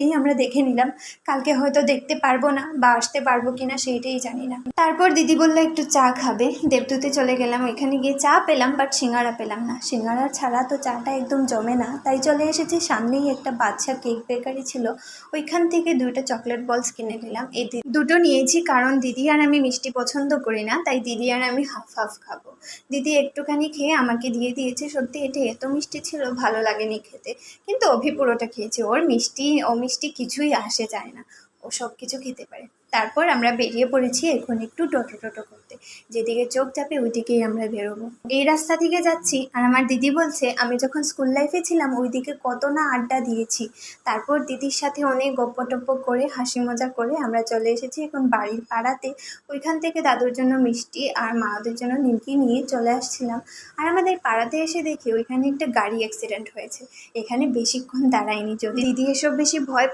এই আমরা দেখে নিলাম, কালকে হয়তো দেখতে পারবো না বা আসতে পারবো কিনা সেইটাই জানি না। তারপর দিদি বললো একটু চা খাবে, দেবদূতে চলে গেলাম। ওইখানে গিয়ে চা পেলাম, বাট সিঙ্গারা পেলাম না। সিঙ্গারা ছাড়া তো চাটা একদম জমে না, তাই চলে এসেছি। সামনেই একটা বাচ্চা কেক বেকারি ছিল, ওইখান থেকে 2টা চকলেট বলস কিনে নিলাম। এই দুটো নিয়েছি কারণ দিদি আর আমি মিষ্টি পছন্দ করি না, তাই দিদি আর আমি হাফ হাফ খাবো। দিদি একটুখানি খেয়ে আমাকে দিয়ে দিয়েছে। সত্যি এটা এত মিষ্টি ছিল, ভালো লাগেনি খেতে, কিন্তু অভি পুরোটা খেয়েছে। ওর মিষ্টি অমিষ্টি কিছুই আসে যায় না, ও সব কিছু খেতে পারে। তারপর আমরা বেরিয়ে পড়েছি এখন একটু টোটো করতে, যেদিকে চোখ যাবে ওইদিকেই আমরা বেরোবো। এই রাস্তা থেকে যাচ্ছি আর আমার দিদি বলছে আমি যখন স্কুল লাইফে ছিলাম ওইদিকে কত না আড্ডা দিয়েছি। তারপর দিদির সাথে অনেক গপ্প টপ্প করে হাসি মজা করে আমরা চলে এসেছি এখন বাড়ির পাড়াতে। ওইখান থেকে দাদুর জন্য মিষ্টি আর মাদের জন্য নিমকি নিয়ে চলে আসছিলাম। আর আমাদের পাড়াতে এসে দেখি ওইখানে একটা গাড়ি অ্যাক্সিডেন্ট হয়েছে। এখানে বেশিক্ষণ দাঁড়ায়নি, যদি দিদি এসব বেশি ভয়